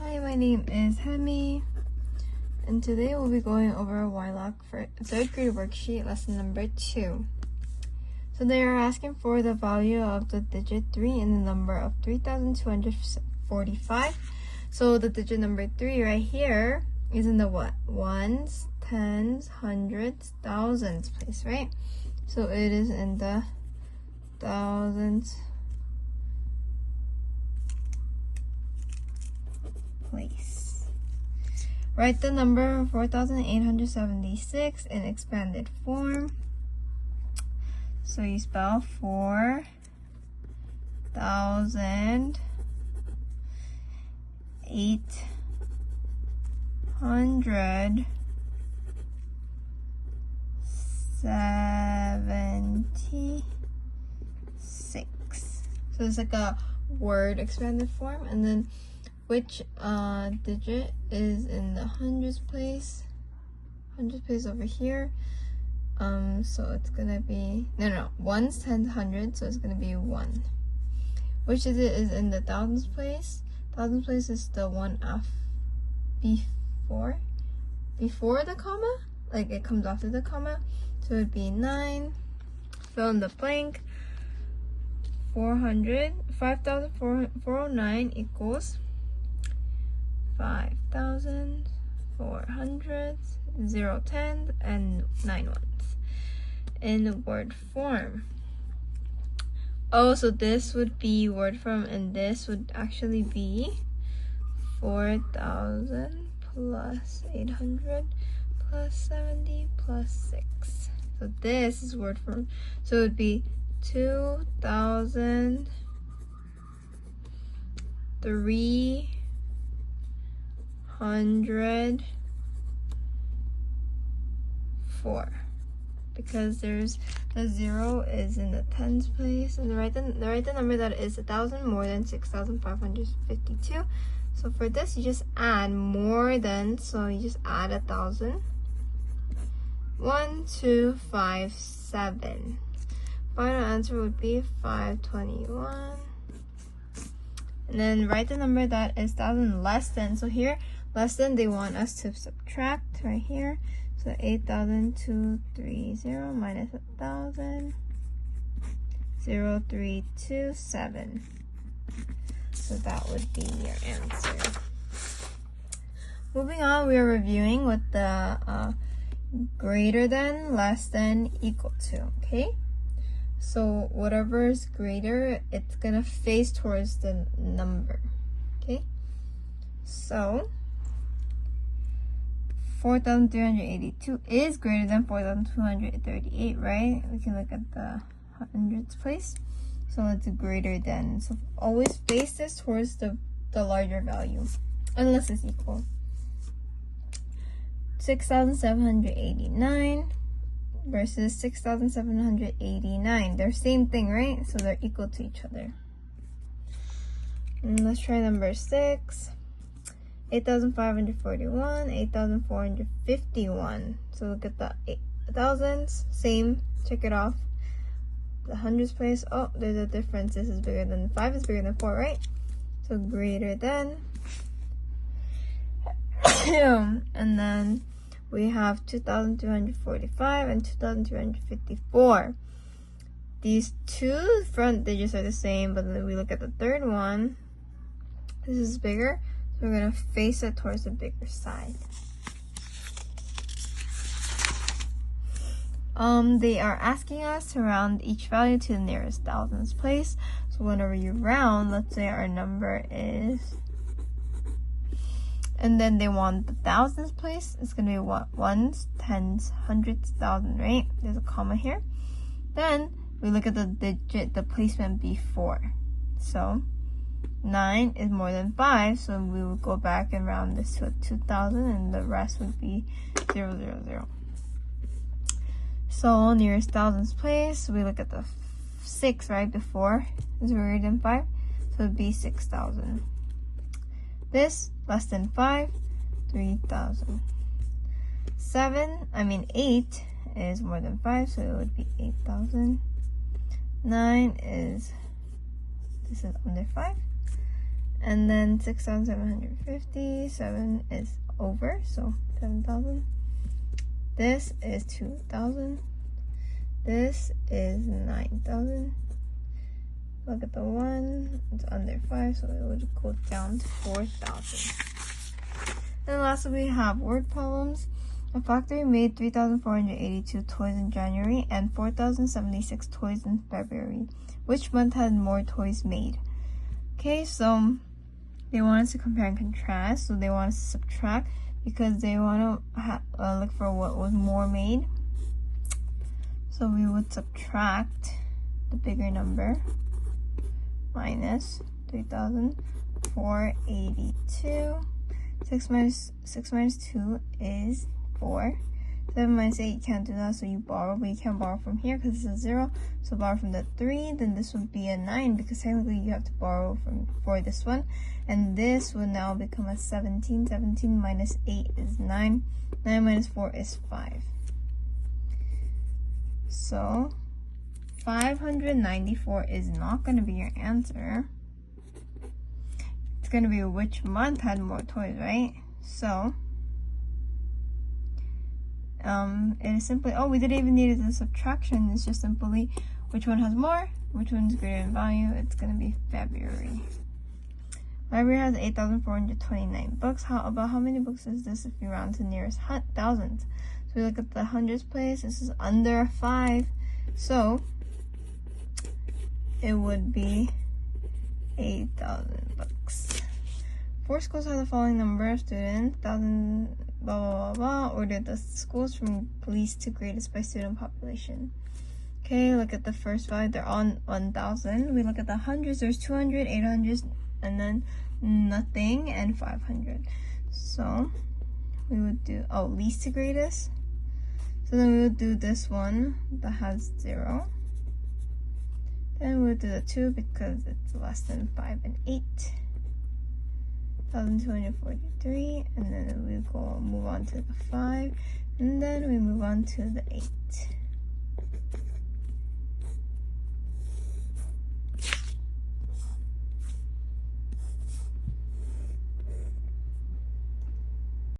Hi, my name is Hyemi, and today we'll be going over YLOC for 3rd grade worksheet lesson number 2. So they are asking for the value of the digit 3 in the number of 3,245. So the digit number 3 right here is in the what? Ones, tens, hundreds, thousands place, right? So it is in the thousands place. Write the number 4,876 in expanded form. So you spell 4,876. So it's like a word expanded form, and then which digit is in the hundreds place? Hundreds place over here. So it's gonna be ones, tens, hundreds, so it's gonna be 1. Which digit is in the thousands place? Thousands place is the one before the comma, like it comes after the comma, so it'd be 9. Fill in the blank. 5,409 equals 5,400, 0 tens, and 9 ones in word form. Oh, so this would be word form, and this would actually be 4,000 plus 800 plus 70 plus 6. So this is word form. So it would be 2,304, because there's the 0 is in the tens place, and write the number that is 1,000 more than 6,552. So for this, you just add more than, so you just add 1,000. 1, 2, 5, 7. Final answer would be 521. And then write the number that is 1,000 less than. So here, less than, they want us to subtract right here. So 8,230 minus 1,000, 0,327. So that would be your answer. Moving on, we are reviewing with the greater than, less than, equal to, okay? So whatever is greater, it's gonna face towards the number, okay? So 4,382 is greater than 4,238, right? We can look at the hundreds place. So it's greater than. So always face this towards the larger value, unless it's equal. 6,789 versus 6,789. They're same thing, right? So they're equal to each other. And let's try number 6. 8,541, 8,451. So look at the thousands, same, check it off. The hundreds place, oh, there's a difference. This is bigger than 5, is bigger than 4, right? So greater than. And then we have 2,245 and 2,254. These two front digits are the same, but then we look at the third one. This is bigger, so we're gonna face it towards the bigger side. They are asking us to round each value to the nearest thousands place. So whenever you round, let's say our number is, and then they want the thousands place. It's gonna be what? Ones, tens, hundreds, thousand, right? There's a comma here. Then we look at the digit, the placement before. So 9 is more than 5, so we will go back and round this to 2,000, and the rest would be 0, 0, 0. So nearest thousands place, we look at the 6 right before is greater than 5, so it would be 6,000. This less than 5, 3,000. 8 is more than 5, so it would be 8,000. 9 is, this is under 5. And then 6,750, 7 is over, so 7,000. This is 2,000. This is 9,000. Look at the 1, it's under 5, so it would go down to 4,000. And lastly, we have word problems. A factory made 3,482 toys in January and 4,076 toys in February. Which month had more toys made? Okay, so they want us to compare and contrast, so they want us to subtract because they want to look for what was more made. So we would subtract the bigger number minus 3,482. 6 minus 2 is 4. 7 minus 8, you can't do that, so you borrow, but you can't borrow from here because this is 0. So borrow from the 3, then this would be a 9 because technically you have to borrow for this one. And this would now become a 17. 17 minus 8 is 9. 9 minus 4 is 5. So 594 is not going to be your answer. It's going to be which month had more toys, right? So it is simply, oh, we didn't even need the subtraction. It's just simply which one has more, which one is greater in value. It's going to be February. Library has 8,429 books. How many books is this if you round to the nearest thousands? So we look at the hundreds place. This is under 5. So it would be 8,000 books. 4 schools have the following number of students, 1,000, blah, blah, blah, blah. Order the schools from least to greatest by student population. Okay, look at the first value. They're on 1,000. We look at the hundreds. There's 200, 800, and then nothing, and 500. So we would do, least to greatest. So then we would do this one that has 0. Then we would do the 2 because it's less than 5 and 8. 1,243, and then we move on to the 5, and then we move on to the 8.